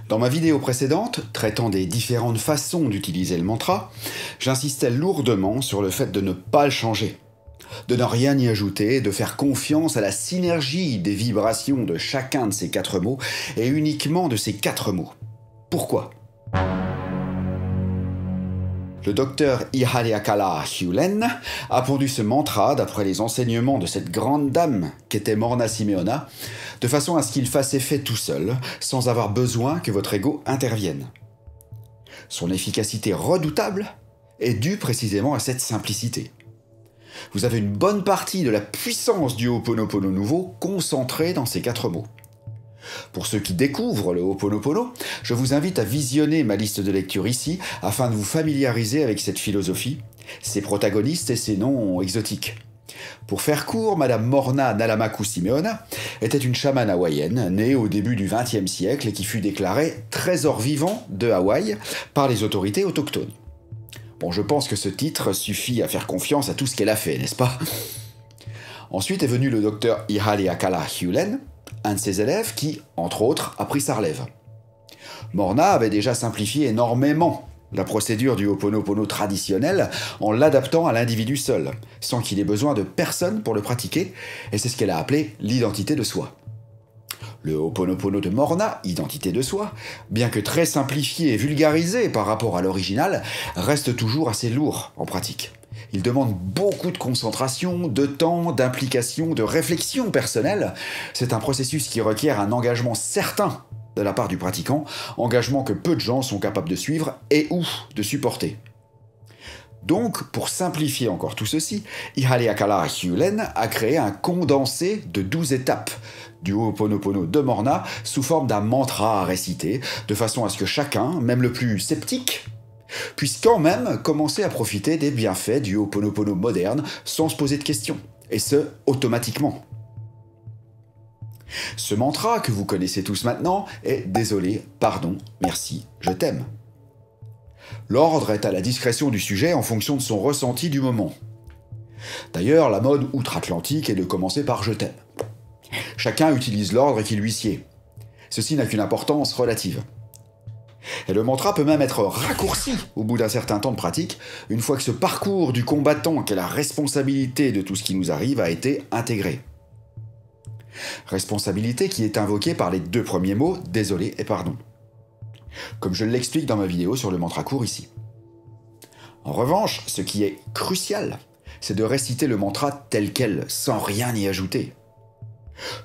Dans ma vidéo précédente, traitant des différentes façons d'utiliser le mantra, j'insistais lourdement sur le fait de ne pas le changer, de ne rien y ajouter, de faire confiance à la synergie des vibrations de chacun de ces 4 mots et uniquement de ces 4 mots. Pourquoi ? Le docteur Ihariakala Hulen a pondu ce mantra d'après les enseignements de cette grande dame qu'était Morna Simeona, de façon à ce qu'il fasse effet tout seul, sans avoir besoin que votre ego intervienne. Son efficacité redoutable est due précisément à cette simplicité. Vous avez une bonne partie de la puissance du Ho'oponopono nouveau concentrée dans ces 4 mots. Pour ceux qui découvrent le Ho'oponopono, je vous invite à visionner ma liste de lecture ici afin de vous familiariser avec cette philosophie, ses protagonistes et ses noms exotiques. Pour faire court, Madame Morna Nalamaku Simeona était une chamane hawaïenne née au début du XXe siècle et qui fut déclarée trésor vivant de Hawaï par les autorités autochtones. Bon, je pense que ce titre suffit à faire confiance à tout ce qu'elle a fait, n'est-ce pas ? Ensuite est venu le docteur Ihariakala Hulen, un de ses élèves qui, entre autres, a pris sa relève. Morna avait déjà simplifié énormément la procédure du Ho'oponopono traditionnel en l'adaptant à l'individu seul, sans qu'il ait besoin de personne pour le pratiquer, et c'est ce qu'elle a appelé l'identité de soi. Le Ho'oponopono de Morna, identité de soi, bien que très simplifié et vulgarisé par rapport à l'original, reste toujours assez lourd en pratique. Il demande beaucoup de concentration, de temps, d'implication, de réflexion personnelle. C'est un processus qui requiert un engagement certain de la part du pratiquant, engagement que peu de gens sont capables de suivre et ou de supporter. Donc, pour simplifier encore tout ceci, Ihariakala Hulen a créé un condensé de 12 étapes du Ho'oponopono de Morna sous forme d'un mantra à réciter, de façon à ce que chacun, même le plus sceptique, puisse quand même commencer à profiter des bienfaits du Ho'oponopono moderne sans se poser de questions, et ce, automatiquement. Ce mantra que vous connaissez tous maintenant est « Désolé, pardon, merci, je t'aime ». L'ordre est à la discrétion du sujet en fonction de son ressenti du moment. D'ailleurs, la mode outre-Atlantique est de commencer par « je t'aime ». Chacun utilise l'ordre qui lui sied. Ceci n'a qu'une importance relative. Et le mantra peut même être raccourci au bout d'un certain temps de pratique, une fois que ce parcours du combattant qu'est la responsabilité de tout ce qui nous arrive a été intégré. Responsabilité qui est invoquée par les 2 premiers mots « désolé » et « pardon », comme je l'explique dans ma vidéo sur le mantra court ici. En revanche, ce qui est crucial, c'est de réciter le mantra tel quel, sans rien y ajouter.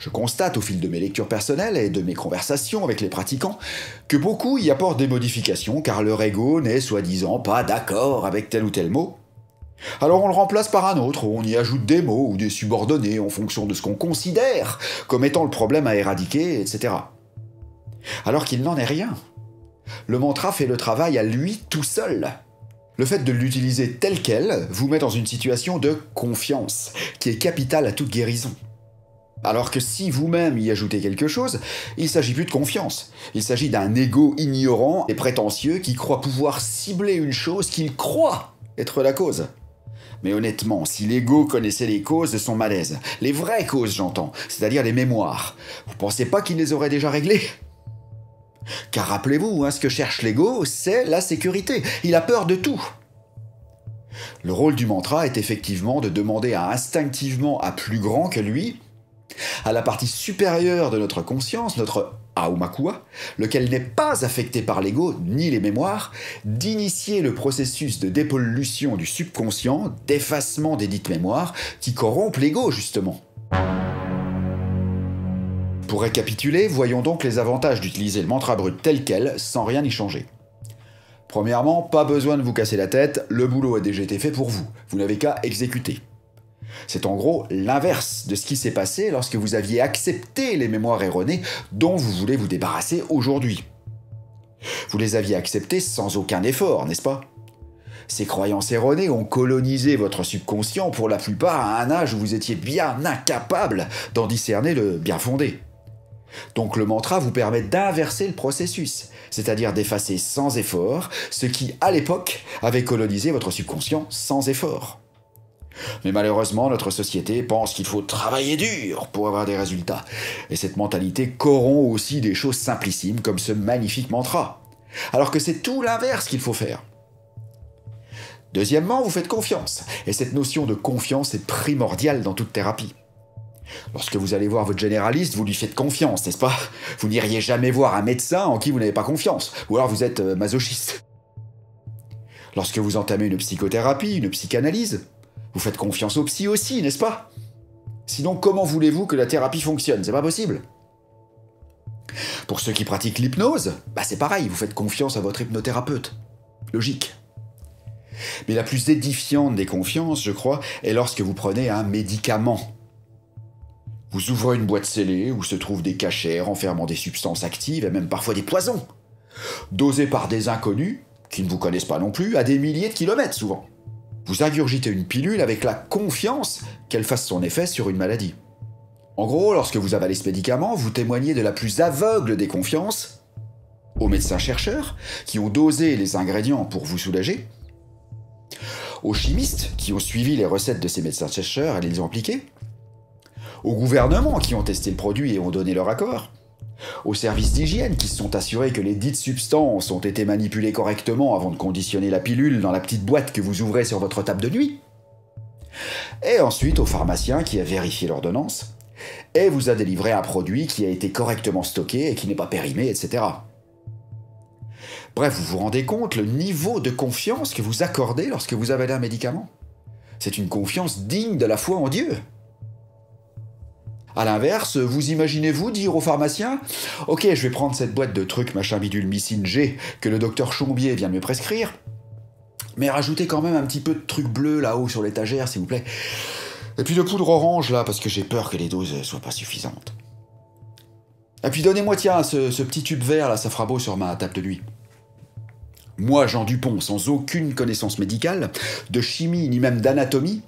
Je constate au fil de mes lectures personnelles et de mes conversations avec les pratiquants que beaucoup y apportent des modifications car leur ego n'est soi-disant pas d'accord avec tel ou tel mot. Alors on le remplace par un autre, on y ajoute des mots ou des subordonnés en fonction de ce qu'on considère comme étant le problème à éradiquer, etc. Alors qu'il n'en est rien. Le mantra fait le travail à lui tout seul. Le fait de l'utiliser tel quel vous met dans une situation de confiance, qui est capitale à toute guérison. Alors que si vous-même y ajoutez quelque chose, il ne s'agit plus de confiance. Il s'agit d'un ego ignorant et prétentieux qui croit pouvoir cibler une chose qu'il croit être la cause. Mais honnêtement, si l'ego connaissait les causes de son malaise, les vraies causes j'entends, c'est-à-dire les mémoires, vous pensez pas qu'il les aurait déjà réglées ? Car rappelez-vous, ce que cherche l'ego, c'est la sécurité. Il a peur de tout. Le rôle du mantra est effectivement de demander instinctivement à plus grand que lui, à la partie supérieure de notre conscience, notre Aumakua, lequel n'est pas affecté par l'ego ni les mémoires, d'initier le processus de dépollution du subconscient, d'effacement des dites mémoires, qui corrompent l'ego justement. Pour récapituler, voyons donc les avantages d'utiliser le mantra brut tel quel, sans rien y changer. Premièrement, pas besoin de vous casser la tête, le boulot a déjà été fait pour vous, vous n'avez qu'à exécuter. C'est en gros l'inverse de ce qui s'est passé lorsque vous aviez accepté les mémoires erronées dont vous voulez vous débarrasser aujourd'hui. Vous les aviez acceptées sans aucun effort, n'est-ce pas ? Ces croyances erronées ont colonisé votre subconscient pour la plupart à un âge où vous étiez bien incapable d'en discerner le bien fondé. Donc le mantra vous permet d'inverser le processus, c'est-à-dire d'effacer sans effort ce qui, à l'époque, avait colonisé votre subconscient sans effort. Mais malheureusement, notre société pense qu'il faut travailler dur pour avoir des résultats. Et cette mentalité corrompt aussi des choses simplissimes comme ce magnifique mantra. Alors que c'est tout l'inverse qu'il faut faire. Deuxièmement, vous faites confiance. Et cette notion de confiance est primordiale dans toute thérapie. Lorsque vous allez voir votre généraliste, vous lui faites confiance, n'est-ce pas? Vous n'iriez jamais voir un médecin en qui vous n'avez pas confiance. Ou alors vous êtes masochiste. Lorsque vous entamez une psychothérapie, une psychanalyse, vous faites confiance au psy aussi, n'est-ce pas? Sinon, comment voulez-vous que la thérapie fonctionne? C'est pas possible. Pour ceux qui pratiquent l'hypnose, c'est pareil, vous faites confiance à votre hypnothérapeute. Logique. Mais la plus édifiante des confiances, je crois, est lorsque vous prenez un médicament. Vous ouvrez une boîte scellée où se trouvent des cachets renfermant des substances actives et même parfois des poisons, dosés par des inconnus, qui ne vous connaissent pas non plus, à des milliers de kilomètres souvent. Vous ingurgitez une pilule avec la confiance qu'elle fasse son effet sur une maladie. En gros, lorsque vous avalez ce médicament, vous témoignez de la plus aveugle des confiances aux médecins-chercheurs qui ont dosé les ingrédients pour vous soulager, aux chimistes qui ont suivi les recettes de ces médecins-chercheurs et les ont appliquées, aux gouvernements qui ont testé le produit et ont donné leur accord, aux services d'hygiène qui se sont assurés que les dites substances ont été manipulées correctement avant de conditionner la pilule dans la petite boîte que vous ouvrez sur votre table de nuit, et ensuite aux pharmaciens qui a vérifié l'ordonnance et vous a délivré un produit qui a été correctement stocké et qui n'est pas périmé, etc. Bref, vous vous rendez compte le niveau de confiance que vous accordez lorsque vous avalez un médicament? C'est une confiance digne de la foi en Dieu. A l'inverse, vous imaginez-vous dire au pharmacien « Ok, je vais prendre cette boîte de trucs machin bidule mycine G que le docteur Chombier vient de me prescrire, mais rajoutez quand même un petit peu de trucs bleus là-haut sur l'étagère, s'il vous plaît. Et puis de poudre orange là, parce que j'ai peur que les doses soient pas suffisantes. Et puis donnez-moi, tiens, ce petit tube vert là, ça fera beau sur ma table de nuit. » Moi, Jean Dupont, sans aucune connaissance médicale, de chimie ni même d'anatomie,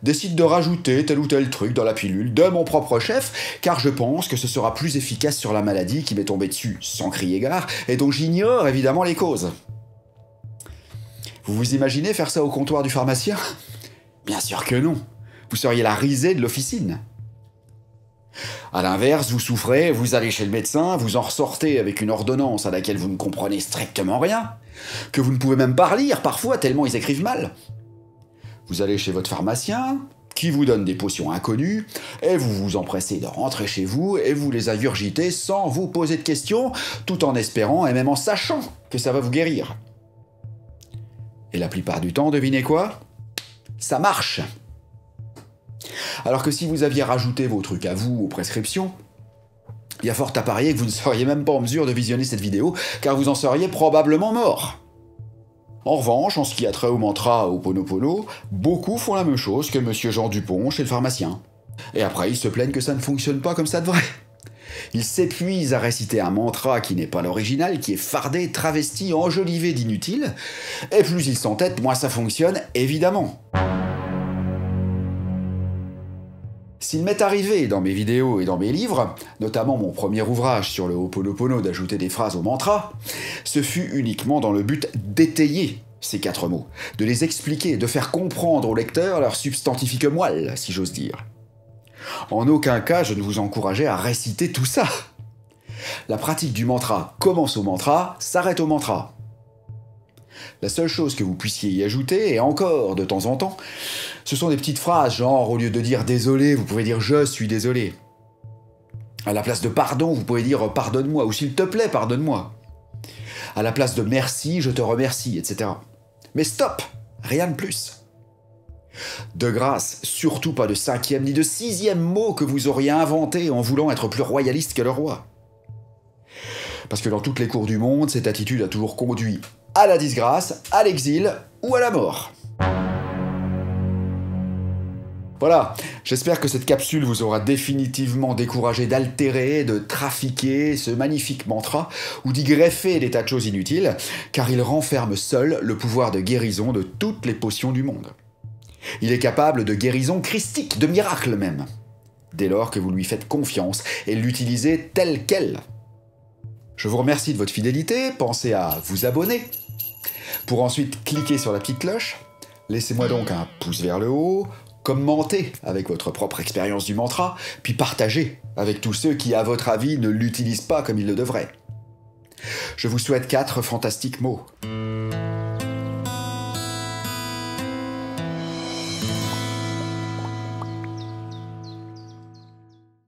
décide de rajouter tel ou tel truc dans la pilule de mon propre chef, car je pense que ce sera plus efficace sur la maladie qui m'est tombée dessus sans crier gare, et dont j'ignore évidemment les causes. Vous vous imaginez faire ça au comptoir du pharmacien? Bien sûr que non. Vous seriez la risée de l'officine. A l'inverse, vous souffrez, vous allez chez le médecin, vous en ressortez avec une ordonnance à laquelle vous ne comprenez strictement rien, que vous ne pouvez même pas relire parfois tellement ils écrivent mal. Vous allez chez votre pharmacien, qui vous donne des potions inconnues, et vous vous empressez de rentrer chez vous et vous les ingurgitez sans vous poser de questions, tout en espérant et même en sachant que ça va vous guérir. Et la plupart du temps, devinez quoi? Ça marche! Alors que si vous aviez rajouté vos trucs à vous aux prescriptions, il y a fort à parier que vous ne seriez même pas en mesure de visionner cette vidéo, car vous en seriez probablement mort. En revanche, en ce qui a trait au mantra Ho'oponopono, beaucoup font la même chose que Monsieur Jean Dupont chez le pharmacien. Et après, ils se plaignent que ça ne fonctionne pas comme ça devrait. Ils s'épuisent à réciter un mantra qui n'est pas l'original, qui est fardé, travesti, enjolivé d'inutile, et plus ils s'entêtent, moins ça fonctionne, évidemment. S'il m'est arrivé dans mes vidéos et dans mes livres, notamment mon premier ouvrage sur le Ho'oponopono d'ajouter des phrases au mantra, ce fut uniquement dans le but d'étayer ces 4 mots, de les expliquer, de faire comprendre au lecteur leur substantifique moelle, si j'ose dire. En aucun cas je ne vous encourageais à réciter tout ça. La pratique du mantra commence au mantra, s'arrête au mantra. La seule chose que vous puissiez y ajouter, et encore de temps en temps, ce sont des petites phrases, genre au lieu de dire désolé, vous pouvez dire je suis désolé. À la place de pardon, vous pouvez dire pardonne-moi, ou s'il te plaît, pardonne-moi. À la place de merci, je te remercie, etc. Mais stop, rien de plus. De grâce, surtout pas de 5e ni de 6e mot que vous auriez inventé en voulant être plus royaliste que le roi. Parce que dans toutes les cours du monde, cette attitude a toujours conduit à la disgrâce, à l'exil ou à la mort. Voilà, j'espère que cette capsule vous aura définitivement découragé d'altérer, de trafiquer ce magnifique mantra ou d'y greffer des tas de choses inutiles, car il renferme seul le pouvoir de guérison de toutes les potions du monde. Il est capable de guérison christique, de miracle même, dès lors que vous lui faites confiance et l'utilisez telle quelle. Je vous remercie de votre fidélité, pensez à vous abonner, pour ensuite cliquer sur la petite cloche. Laissez-moi donc un pouce vers le haut, commentez avec votre propre expérience du mantra, puis partagez avec tous ceux qui, à votre avis, ne l'utilisent pas comme ils le devraient. Je vous souhaite 4 fantastiques mots.